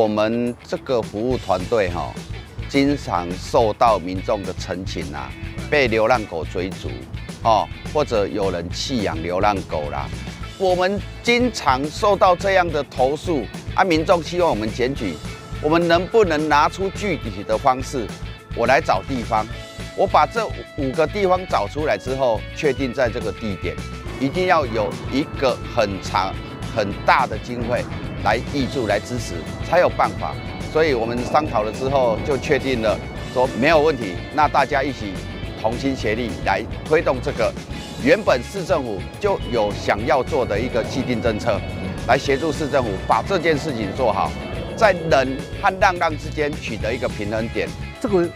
我们这个服务团队经常受到民众的陈情啊，被流浪狗追逐或者有人弃养流浪狗啦，我们经常受到这样的投诉啊，民众希望我们检举，我们能不能拿出具体的方式？我来找地方，我把这5个地方找出来之后，确定在这个地点一定要有一个很大的经费来挹注来支持，才有办法。所以我们商讨了之后，就确定了说没有问题，那大家一起同心协力来推动这个原本市政府就有想要做的一个既定政策，来协助市政府把这件事情做好，在人和浪之间取得一个平衡点。这个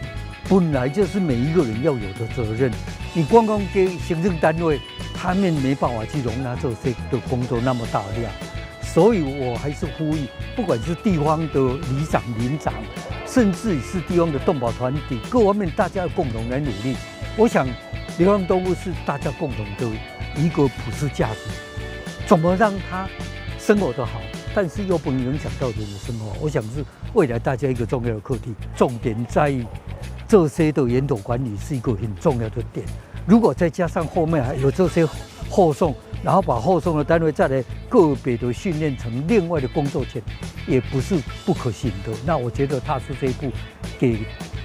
本来就是每一个人要有的责任。你光给行政单位，他们没办法去容纳这些的工作那么大量，所以我还是呼吁，不管是地方的里长、邻长，甚至是地方的动保团体，各方面大家要共同来努力。我想，流浪动物是大家共同的一个普世价值，怎么让它生活得好？但是又不能影响到人的生活，我想是未来大家一个重要的课题。重点在于这些的源头管理是一个很重要的点。如果再加上后面还有这些后送，然后把后送的单位再来个别的训练成另外的工作圈，也不是不可行的。那我觉得踏出这一步，给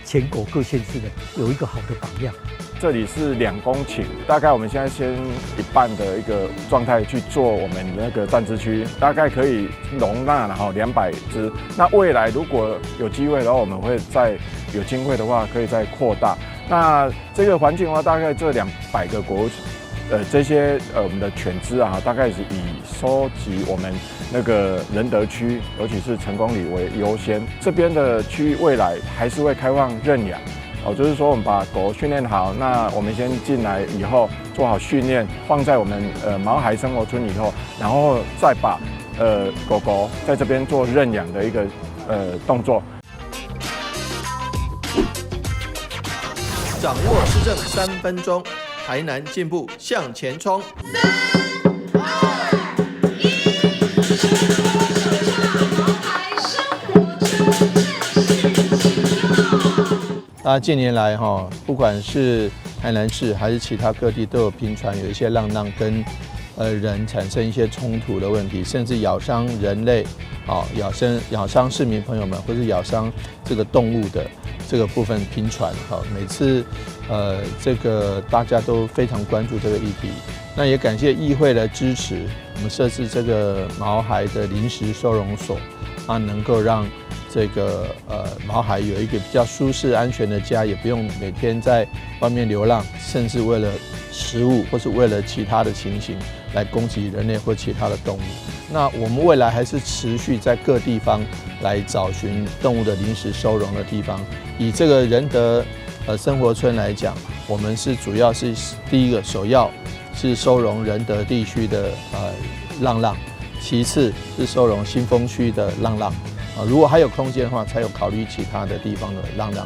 全国各县市的有一个好的榜样。这里是2公顷，大概我们现在先一半的一个状态去做我们那个暂支区，大概可以容纳200只。那未来如果有机会的话，我们会再有经费的话，可以再扩大。那这个环境的话，大概这200个这些我们的犬只啊，大概是以收集我们那个仁德区，尤其是成功里为优先。这边的区域未来还是会开放认养。就是说我们把狗训练好，那我们先进来以后做好训练，放在我们毛孩生活村以后，然后再把狗狗在这边做认养的一个动作。掌握施政3分钟，台南进步向前冲。3、2、1，近年来不管是台南市还是其他各地，都有频传有一些浪跟人产生一些冲突的问题，甚至咬伤人类，咬伤市民朋友们，或是咬伤这个动物的这个部分频传。每次这个大家都非常关注这个议题，那也感谢议会的支持，我们设置这个毛孩的临时收容所，能够让这个毛孩有一个比较舒适安全的家，也不用每天在外面流浪，甚至为了食物或是为了其他的情形来攻击人类或其他的动物。那我们未来还是持续在各地方来找寻动物的临时收容的地方。以这个仁德生活村来讲，我们是主要是第一个首要是收容仁德地区的浪，其次是收容新丰区的浪。如果还有空间的话，才有考虑其他的地方的浪的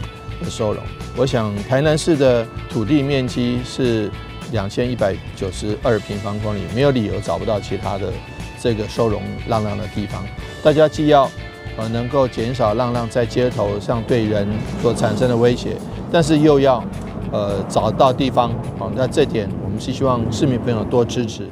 收容。我想台南市的土地面积是2192平方公里，没有理由找不到其他的这个收容浪的地方。大家既要能够减少浪在街头上对人所产生的威胁，但是又要找到地方。那这点我们是希望市民朋友多支持。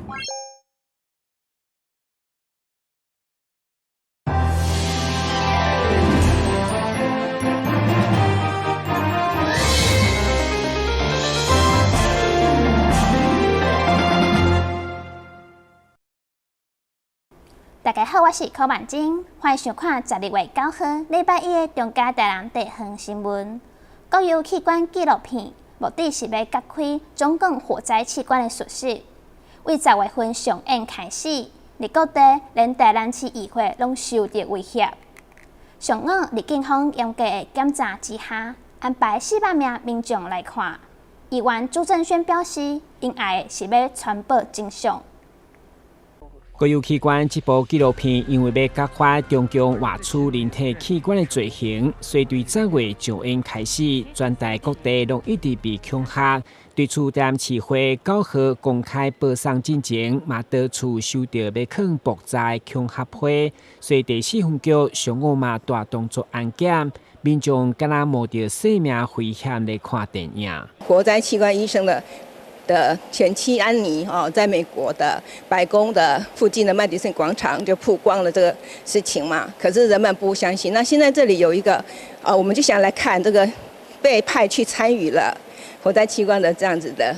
大家好，我是柯万金，欢迎收看12月9号礼拜一的中嘉台南地方新闻。国有器官纪录片目的是要揭开中共火灾器官的事实。为10月份上映开始，在各地连台南市议会拢受到威胁。上午，在警方严格的检查之下，安排400名民众来看。议员朱正轩表示，因爱是要传播真相。国有器官这部纪录片因为要揭发中共挖出人体器官的罪行，所以对10月上映开始，全台各地都一直被恐吓。对此，台南市会9号公开报送进前，嘛到处收到要坑爆炸恐吓批，所以第4分局上午嘛大动作安检，民众敢若冒着生命危险来看电影。活摘器官医生的前妻安妮在美国的白宫的附近的麦迪逊广场就曝光了这个事情嘛，可是人们不相信。那现在这里有一个我们就想来看这个被派去参与了活摘器官的这样子的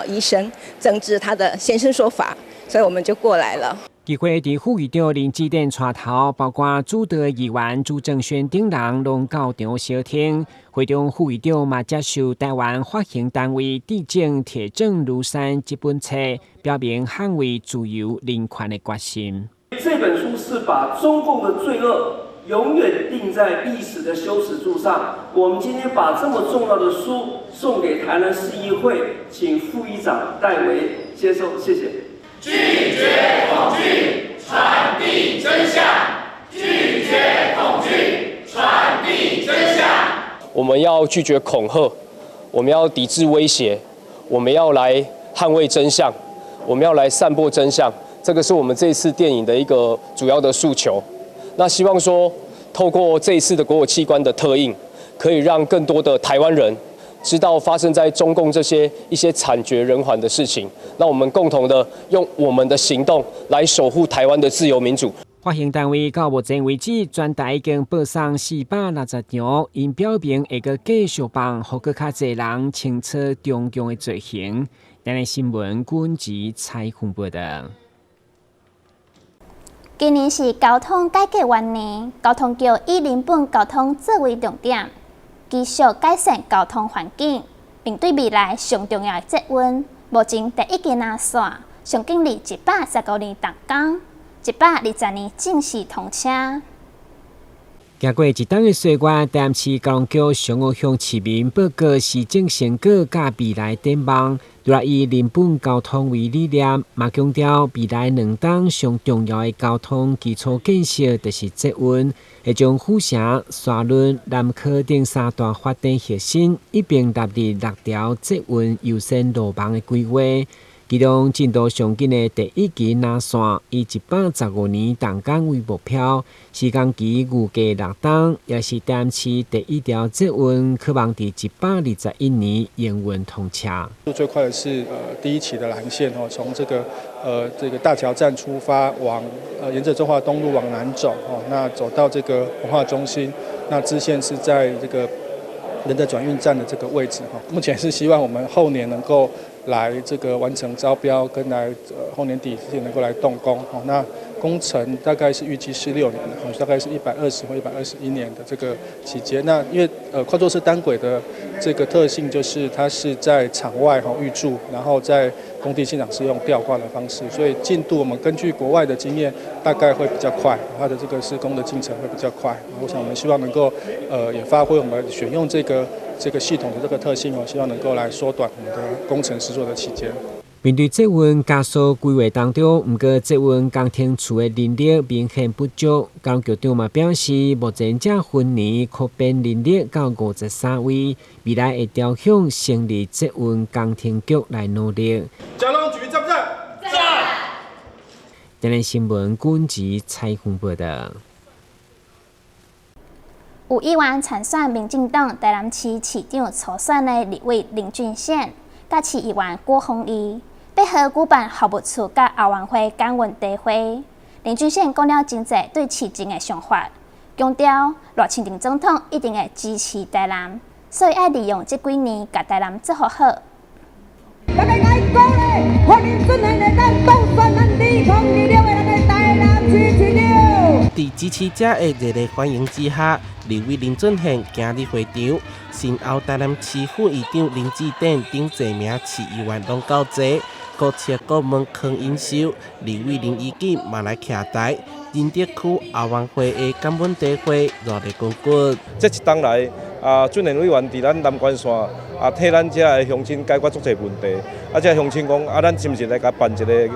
医生，证实他的现身说法，所以我们就过来了。议会伫副议长林志典带头，包括主导议员朱正轩等人拢到场相听。会中副议长嘛接受台湾发行单位地政铁证如山这本册，表明捍卫自由人权的决心。这本书是把中共的罪恶永远钉在历史的羞耻柱上。我们今天把这么重要的书送给台南市议会，请副议长代为接受，谢谢。拒绝恐惧，传递真相。拒绝恐惧，传递真相。我们要拒绝恐吓，我们要抵制威胁，我们要来捍卫真相，我们要来散播真相。这个是我们这一次电影的一个主要的诉求。那希望说，透过这一次的国有器官的特映，可以让更多的台湾人知道发生在中共一些惨绝人寰的事情。那我们共同的用我们的行动来守护台湾的自由民主。发行单位到目前为止，全台已经报送460场，因表明会个继续帮，让更较侪人清楚中共的罪行。台南新闻军集采访报道。今年是交通改革元年，交通局以人本交通作为重点，继续改善交通环境，并对未来上重要的责任。目前第一根南线上经历115年动工，120年正式通车。经过一冬的岁月，台南市交通局上午向市民报告施政成果甲未来展望。除了以人本交通为理念，嘛强调未来2档上重要的交通基础建设，就是捷运，会将府城、沙仑、南科等3大发展核心一并纳入6条捷运优先路网的规划。其中进度上紧的第一期南线以115年动工为目标，施工期预计6档，也是台南市第一条捷运，可望伫121年营运通车。最快的是第一期的蓝线从这个大桥站出发，往沿着中华东路往南走那走到这个文化中心，那支线是在这个人的转运站的这个位置目前是希望我们后年能够来这个完成招标，跟来后年底能够来动工那工程大概是预计是6年大概是120或121年的这个期间。那因为跨座式单轨的这个特性就是它是在场外预注，然后在工地现场是用吊挂的方式，所以进度我们根据国外的经验大概会比较快，它的这个施工的进程会比较快。我想我们希望能够也发挥我们选用这个系统的这个特性希望能够来缩短我们的工程施作的期间。面对捷运加速规划当中，不过捷运工程处的人力明显不足。交通局长嘛表示，目前这分年扩编人力到53位，未来会朝向成立捷运工程局来努力。交通局赞不赞？赞。台南新闻军集采访报道。有意愿参选民进党台南市市长初选的立委林俊宪，甲市议员郭宏仪配合举办服务处甲奥运会感恩大会。林俊宪讲了真侪对市政的想法，强调赖清德总统一定会支持台南，所以要利用这几年甲台南做好。咱们来讲咧，欢迎进来来咱当选咱2026的咱的台南市市长。在支持者的热烈欢迎之下，立委林俊宪行入会场，先后台南市副议长林志典等侪名市议员拢到齐，各车各门扛引手，立委林义景嘛来徛台，仁德区奥运会的感恩大会热烈滚滚。这一冬来，俊彦委员伫咱南关线替咱遮的乡亲解决足侪问题。遮乡亲讲咱是毋是来甲办一个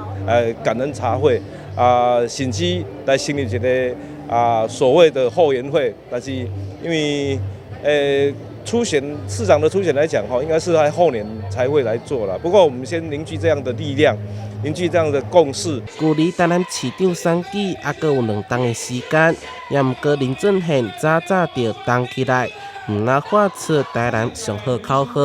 感恩茶会甚至来成立一个所谓的后援会，但是因为出现市长的出现来讲应该是在后年才会来做了。不过我们先凝聚这样的力量，凝聚这样的共识。距离台南市长选举还阁有2冬的时间，也毋过林正宪早就动起来，毋但画出台南上好口号，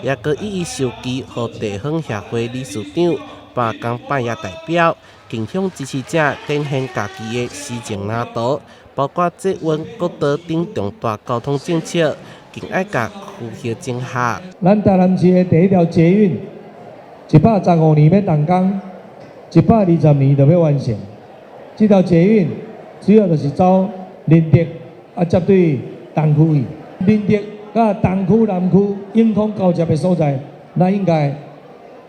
也阁一一授旗予地方协会理事长、罢工办业代表，竞向支持者展现家己的施政蓝图，包括捷运、国道等重大交通政策。更爱甲呼吁整合。咱台南市的第一条捷运，115年要动工，120年就要完成。这条捷运主要就是走林德接对东区去，林德甲东区、南区永通交接的所在，咱应该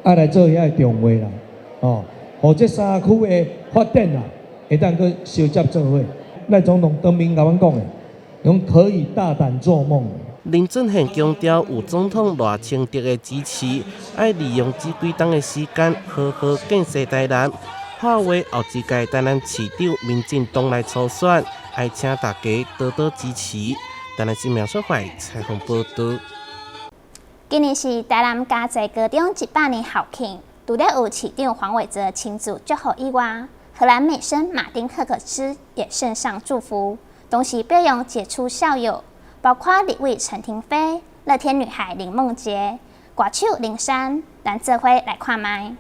爱来做遐重划啦，互这3区的发展会当去相接做伙。赖总统当面甲阮讲的，讲可以大胆做梦。林正宪强调，有总统赖清德的支持，爱利用这几冬的时间，好好建设台南，化为后一届台南市长民进党来初选，爱请大家多多支持。台南市民社会采访报道。今年是台南嘉义高中100年校庆，除了有市长黄伟哲亲自祝贺以外，荷兰美声马丁赫克斯也献上祝福，同时表扬杰出校友。包括立委陈廷飞、乐天女孩林梦洁、歌手林珊，咱做伙来看麦。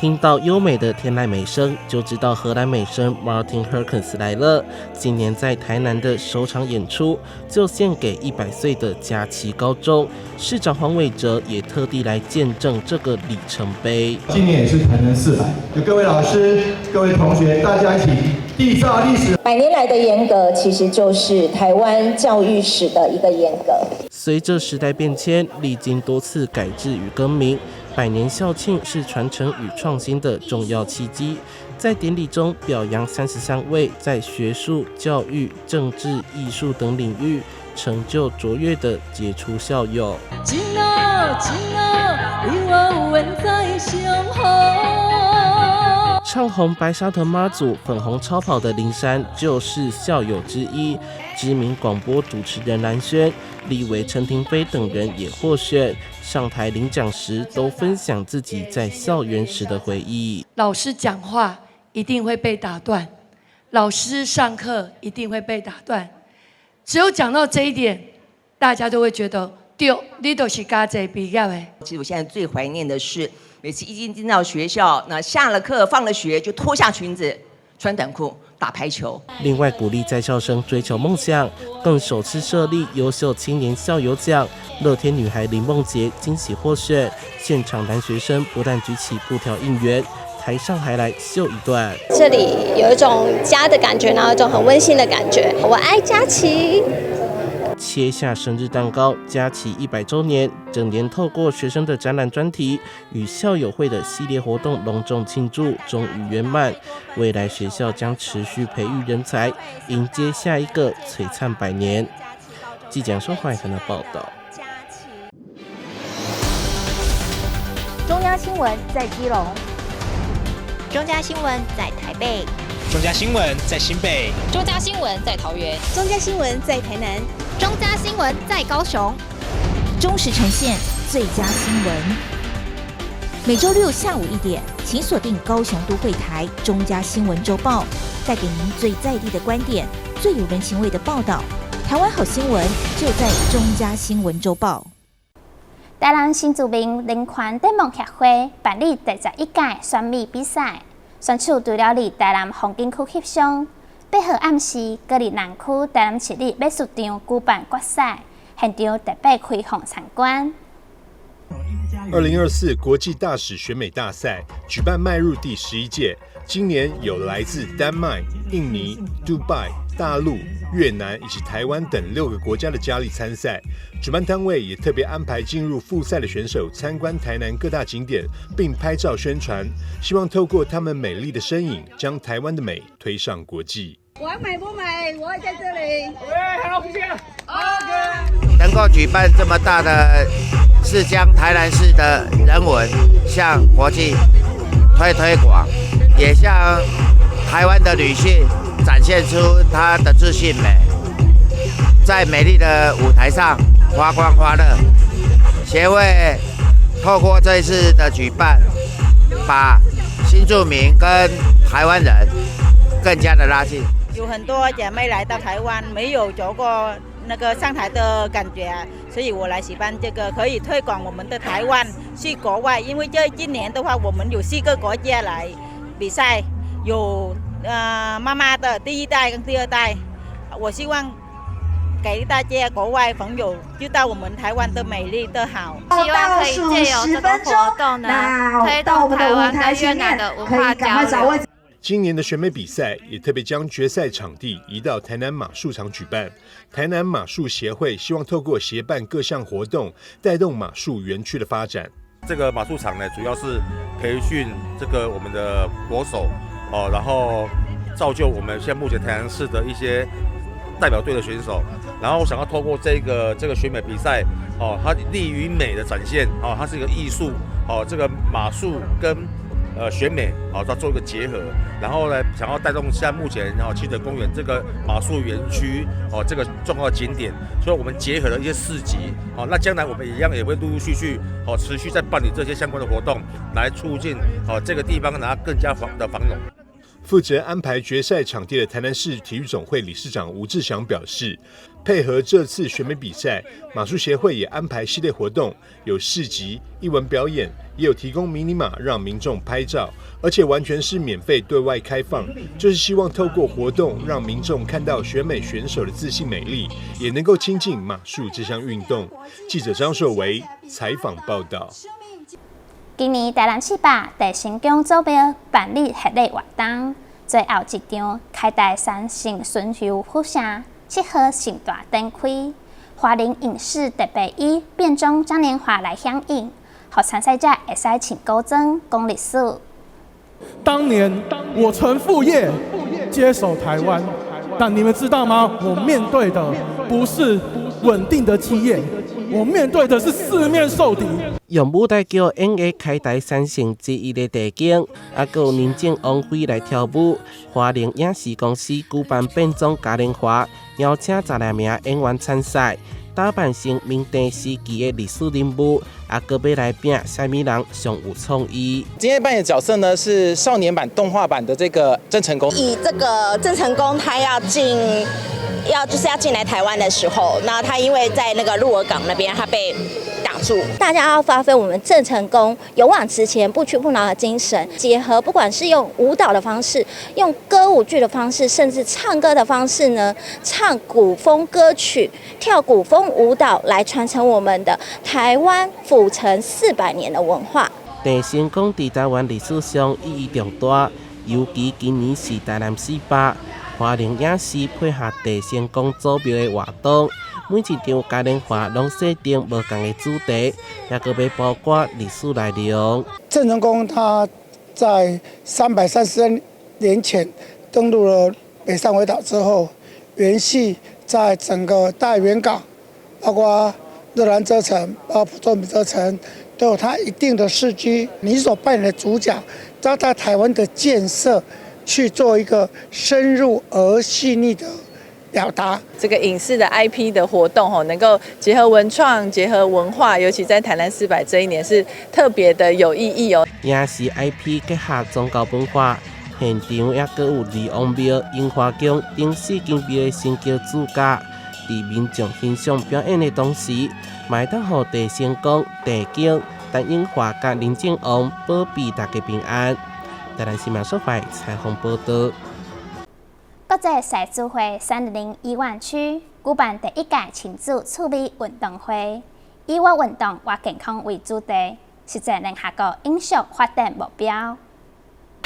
听到优美的天籁美声，就知道荷兰美声 Martin Herkens 来了。今年在台南的首场演出，就献给100岁的嘉义高中。市长黄伟哲也特地来见证这个里程碑。今年也是台南400，就各位老师、各位同学，大家一起缔造历史。100年来的严格，其实就是台湾教育史的一个严格。随着时代变迁，历经多次改制与更名，100年校庆是传承与创新的重要契机。在典礼中表扬33位在学术、教育、政治、艺术等领域成就卓越的杰出校友。唱红白沙屯妈祖、粉红超跑的林珊就是校友之一。知名广播主持人蓝轩、立委陈廷飞等人也获选，上台领奖时都分享自己在校园时的回忆。老师讲话一定会被打断，老师上课一定会被打断，只有讲到这一点，大家都会觉得对，你就是嘉义毕业的。其实我现在最怀念的是，每次一进到学校，那下了课放了学就脱下裙子，穿短裤打排球。另外鼓励在校生追求梦想，更首次设立优秀青年校友奖。乐天女孩林梦洁惊喜获选，现场男学生不但举起布条应援，台上还来秀一段。这里有一种家的感觉，然后一种很温馨的感觉。我爱佳琪。切下生日蛋糕，嘉义100周年，整年透过学生的展览专题与校友会的系列活动隆重庆祝，终于圆满。未来学校将持续培育人才，迎接下一个璀璨100年。记者说怀恒的报道。中央新闻在基隆，中嘉新闻在台北，中嘉新闻在新北，中嘉新闻在桃园，中嘉新闻在台南，中嘉新闻在高雄，忠实呈现最佳新闻。每周六下午1点，请锁定高雄都会台中嘉新闻周报，带给您最在地的观点，最有人情味的报道。台湾好新闻就在中嘉新闻周报。台南新住民人权展望协会办理第11届选美比赛，选手除了伫台南风景区翕相，8号暗时，搁伫南区台南市立美术场举办决赛，现场特别开放参观。2024国际大使选美大赛举办迈入第11届，今年有来自丹麦、印尼、杜拜、大陆、越南以及台湾等6个国家的佳丽参赛。主办单位也特别安排进入复赛的选手参观台南各大景点，并拍照宣传，希望透过他们美丽的身影，将台湾的美推上国际。完美不美？我也在这里。好，不见。能够举办这么大的，是将台南市的人文向国际推广，也向台湾的女性展现出她的自信美，在美丽的舞台上发光发热。协会透过这一次的举办，把新住民跟台湾人更加的拉近。有很多姐妹来到台湾，没有走过那个上台的感觉，所以我来举办这个，可以推广我们的台湾去国外。因为今年的话，我们有4个国家来比赛，有妈妈的第1代跟第2代。我希望给大家国外朋友知道我们台湾的美丽的好。希望可以借由这个活动呢，推动台湾跟越南的文化交流。今年的选美比赛也特别将决赛场地移到台南马术场举办。台南马术协会希望透过协办各项活动，带动马术园区的发展。这个马术场呢，主要是培训这个我们的国手然后造就我们现在目前台南市的一些代表队的选手。然后我想要透过这个选美比赛它利于美的展现它是一个艺术这个马术跟选美它做一个结合，然后呢，想要带动现在目前七德公园这个马术园区这个重要的景点，所以我们结合了一些市集那将来我们一样也会陆陆续续持续在办理这些相关的活动，来促进这个地方让它更加的繁荣。负责安排决赛场地的台南市体育总会理事长吴志祥表示，配合这次选美比赛，马术协会也安排系列活动，有市集、艺文表演，也有提供迷你马让民众拍照，而且完全是免费对外开放，就是希望透过活动让民众看到选美选手的自信美丽，也能够亲近马术这项运动。记者张硕维采访报道。今年台南市把第成功组标办理系列活动，最后一场开台山城巡游火车7号盛大展开，华林影视特别以变装嘉年华来响应，让参赛者会使穿古装讲历史。当年我曾副业接手台湾，但你们知道吗？我面对的不是稳定的企业，我面对的是四面受敌。用舞台剧演绎开台三城之一的地景，还有民政王妃来跳舞。华联影视公司举办变装嘉年华，邀请12名演员参赛，打扮成明帝时期的历史人物，还搁要来拼什么人上有创意。今天扮演的角色呢是少年版动画版的这个郑成功。以这个郑成功他要进来台湾的时候，那他因为在那个鹿儿港那边他被挡住。大家要发挥我们郑成功勇往直前、不屈不挠的精神，结合不管是用舞蹈的方式、用歌舞剧的方式，甚至唱歌的方式呢，唱古风歌曲、跳古风舞蹈，来传承我们的台湾府城400年的文化。郑成功在台湾历史上意义重大，尤其今年是台南市8。华联影视配合郑成功组标的活动，每一场嘉年华拢设定无同的主题，也搁要包括历史内容。郑成功他在330年前登陆了北上围岛之后，元系在整个大园港，包括热兰遮城、包括埔州米遮城，都有他一定的事迹。你所扮演的主角，要在台湾的建设去做一个深入而细腻的表达。这个影视的 IP 的活动能够结合文创、结合文化，尤其在台南400这一年是特别的有意义哦。影视 IP 结合宗教文化，现场也搁有李王庙、樱花宫等4间庙的神教主家，在民众欣赏表演的同时，嘛会当互郑成功、地景、陈永华甲林正王保庇大家平安。台南新闻所发采访报道。国际赛主会320医院区举办第1届亲子趣味运动会，以我运动我健康为主题，实践联合国永续发展目标。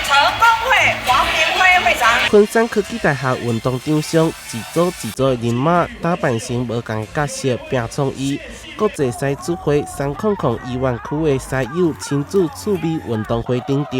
成功会黄明辉会长。昆山科技大学运动场上，一组的人马打扮成无同角色，拼创意。国际赛主会300亿湾区的赛友亲自趣味运动会登场，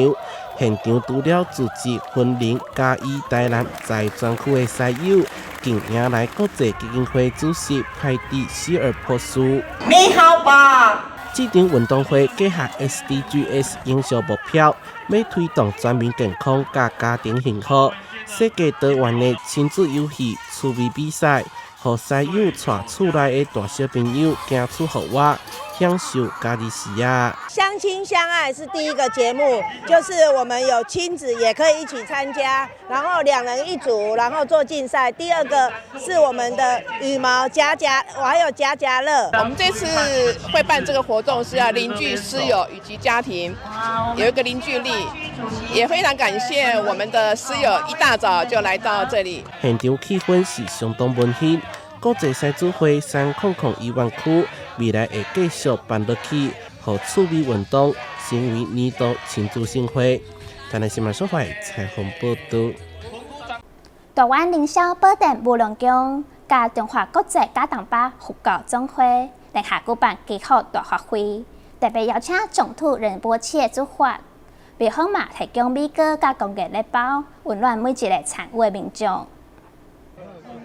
现场除了组织分龄加1台南在专区的赛友，更迎来国际基金会主席派蒂希尔博士。你好棒！这场运动会结合 SDGs 营销目标，要推动全民健康加家庭幸福。世界多元的亲子游戏、趣味比赛，让赛友带厝内的大小朋友行出户外，享受家己时啊。相亲相爱是第一个节目，就是我们有亲子也可以一起参加，然后2人1组，然后做竞赛。第二个是我们的羽毛夹，还有夹乐。我们这次会办这个活动是要凝聚师友以及家庭，有一个凝聚力，也非常感谢我们的师友一大早就来到这里。现场气氛是相当温馨。国际赛主会300亿湾区未来会继续办落去，让趣味运动成为年度亲子盛会。台南新闻所会采访报道。台湾营销保定无良宫甲中华国际家长吧佛教总会联合举办祈福大法会，特别邀请总统仁波切主法，为好嘛提供米果甲公益礼包，温暖每一个参与的民众。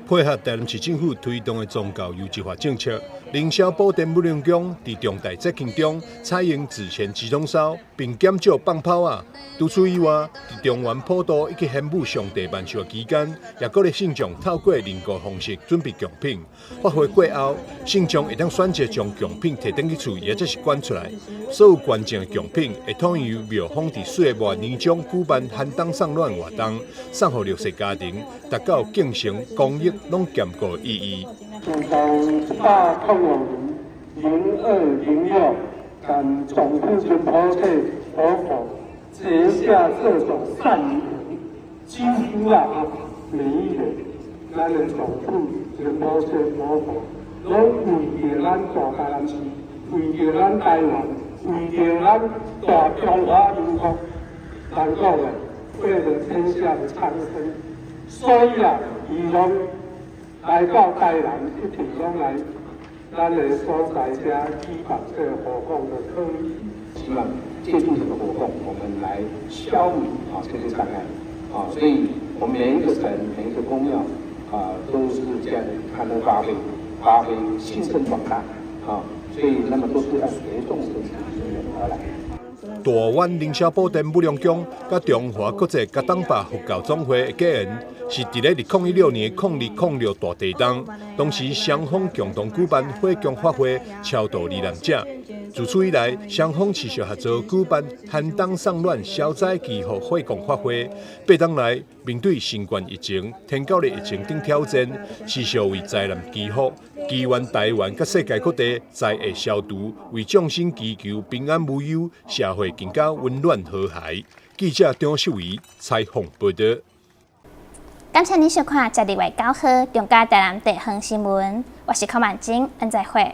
配合台南市政府推动的宗教优质化政策，凌霄保定武陵宫在重大节庆中采用自前自动烧，并减少放炮啊。除此以外，在中原普渡以及献舞上帝万寿期间，也鼓励信众透过人工方式准备贡品。发挥过后，信众会当选择将贡品摕登去厝，或者是捐出来。所有捐赠的贡品会统由庙方伫4月末年中举办寒冬送暖活动，送予弱势家庭，达到敬诚公益拢兼顾的意义。18020206感总统仁波切活佛结下这种善缘，几乎每一人，咱的总统仁波切活佛，拢为着咱大台南市，为着咱台湾，为着咱大中华民国，能够为了天下的苍生，所以伊拢来到台南，一定拢来。咱的所在遮举办这个活动的科议，希望借助这个活动，我们来消弭这些障碍所以我们每一个城、每一个公庙都是这样才能发挥兴盛壮大所以那么都是要随众生而来。大湾凌霄保定武陵宫甲中华国际家长吧佛教总会的结缘，是伫咧2016年0206大地震，当时双方共同举办火供法会，超度罹难者。自此以来，双方持续合作举办寒冬送暖消灾祈福火供法会。8年来，面对新冠疫情、天狗的疫情等挑战，持续为灾难祈福，祈愿台湾甲世界各地灾厄消除，为众生祈求平安无忧，社会更加温暖和谐。记者张秀仪采访报道。感谢您收看12月9号中嘉台南地方新闻，我是柯曼晶，再会。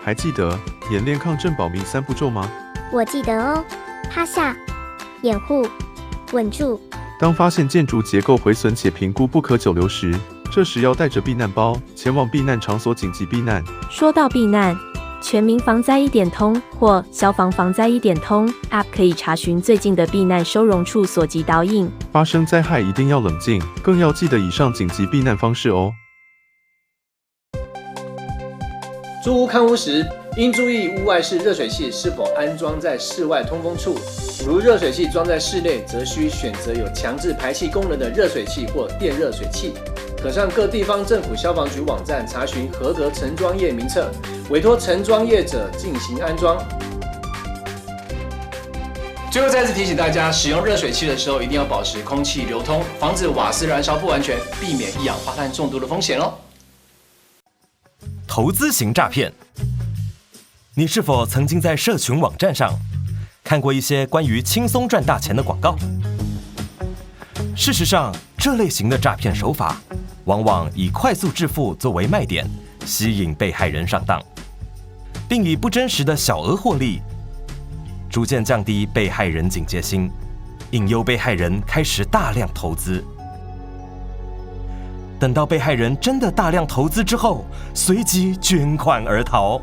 还记得演练抗震保密3步骤吗？我记得哦，趴下、掩护、稳住。当发现建筑结构毁损且评估不可久留时，这时要带着避难包前往避难场所紧急避难。说到避难，全民防灾1点通或消防防灾1点通 App 可以查询最近的避难收容处所及导引。发生灾害一定要冷静，更要记得以上紧急避难方式哦。租屋看屋时，应注意屋外式热水器是否安装在室外通风处。如热水器装在室内，则需选择有强制排气功能的热水器或电热水器。可上各地方政府消防局网站查询合格承装业名册，委托承装业者进行安装。最后再次提醒大家，使用热水器的时候一定要保持空气流通，防止瓦斯燃烧不完全，避免一氧化碳中毒的风险哦。投资型诈骗，你是否曾经在社群网站上看过一些关于轻松赚大钱的广告？事实上，这类型的诈骗手法往往以快速致富作为卖点，吸引被害人上当，并以不真实的小额获利，逐渐降低被害人警戒心，引诱被害人开始大量投资。等到被害人真的大量投资之后，随即捐款而逃。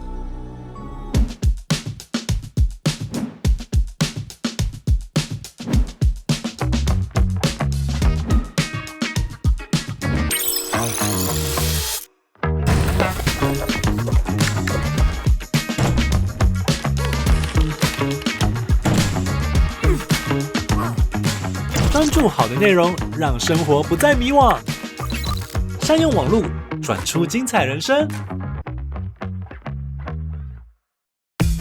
关注好的内容，让生活不再迷惘。善用网络，转出精彩人生。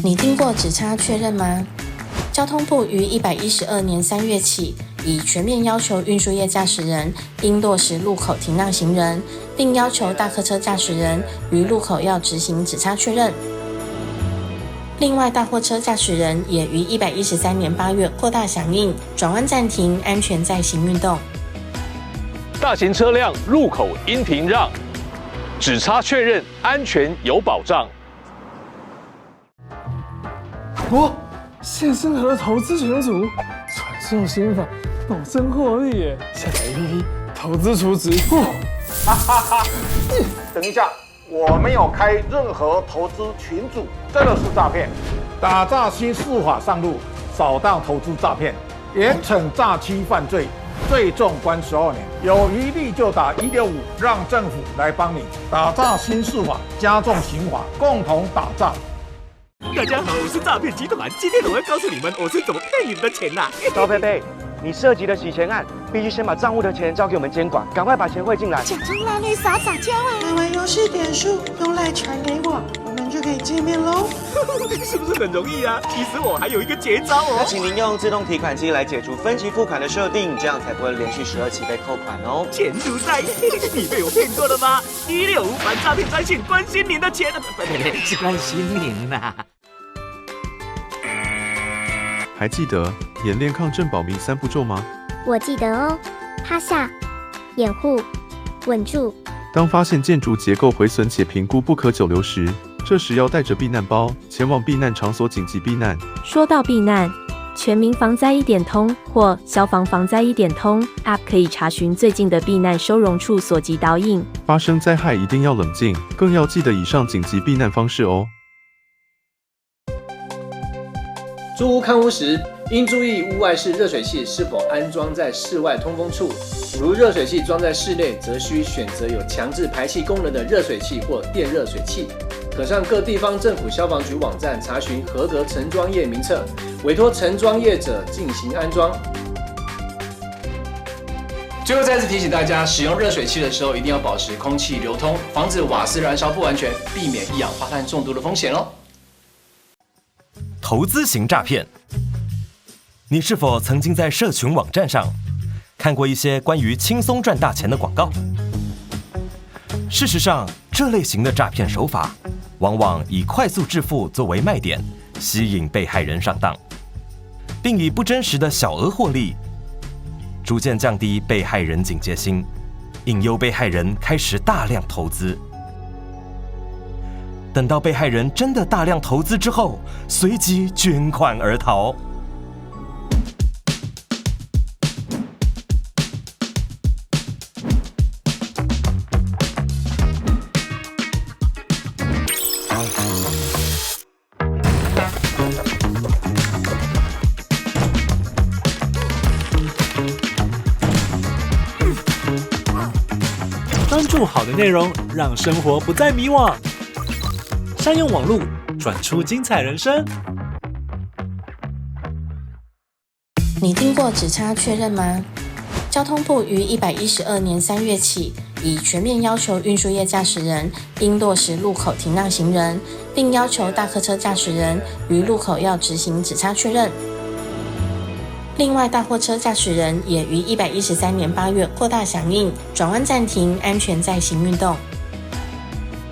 你听过只差确认吗？交通部于112年3月起，已全面要求运输业驾驶人应落实路口停让行人，并要求大客车驾驶人于路口要执行只差确认。另外，大货车驾驶人也于113年8月扩大响应转弯暂停、安全在行运动。大型车辆入口应停让，只差确认，安全有保障。现身河投资群组，传授心法，保证获利耶！下载 APP， 投资储值。等一下，我没有开任何投资群组，这个是诈骗。打诈新4法上路，扫荡投资诈骗，严惩诈欺犯罪。最重关12年，有疑虑就打165，让政府来帮你。打诈新4法，加重刑罚，共同打诈。大家好，我是诈骗集团，今天我要告诉你们我是怎么骗你们的钱呐。高贝贝，你涉及的洗钱案，必须先把账户的钱交给我们监管，赶快把钱汇进来。假装让你撒娇啊！买完游戏点数，用赖传给我，我们就可以见面喽。是不是很容易啊？其实我还有一个绝招哦。那请您用自动提款机来解除分期付款的设定，这样才不会连续12期被扣款哦。钱如在，你被我骗过了吗？165反诈骗专线，关心您的钱，不，是关心您呐。还记得演练抗震保民3步骤吗？我记得哦，趴下、掩护、稳住。当发现建筑结构毁损且评估不可久留时，这时要带着避难包前往避难场所紧急避难。说到避难，全民防灾1点通或消防防灾1点通 App 可以查询最近的避难收容处所及导引。发生灾害一定要冷静，更要记得以上紧急避难方式哦。租屋看屋时，应注意屋外式热水器是否安装在室外通风处。如热水器装在室内，则需选择有强制排气功能的热水器或电热水器。可上各地方政府消防局网站查询合格承装业名册，委托承装业者进行安装。最后再次提醒大家，使用热水器的时候一定要保持空气流通，防止瓦斯燃烧不完全，避免一氧化碳中毒的风险哦。投资型诈骗，你是否曾经在社群网站上看过一些关于轻松赚大钱的广告？事实上，这类型的诈骗手法往往以快速致富作为卖点，吸引被害人上当，并以不真实的小额获利，逐渐降低被害人警戒心，引诱被害人开始大量投资。等到被害人真的大量投资之后，随即捐款而逃。关注好的内容，让生活不再迷惘。善用网络，转转出精彩人生。你听过只差确认吗？交通部于112年3月起，已全面要求运输业驾驶人应落实路口停让行人，并要求大客车驾驶人于路口要执行只差确认。另外，大货车驾驶人也于113年8月扩大响应转弯暂停、安全在行运动。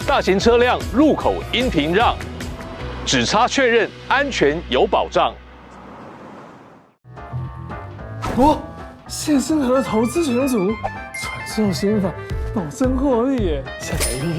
大型车辆入口应停让，只差确认，安全有保障。谢生和投资群组传授心法，保证获利耶！下载APP。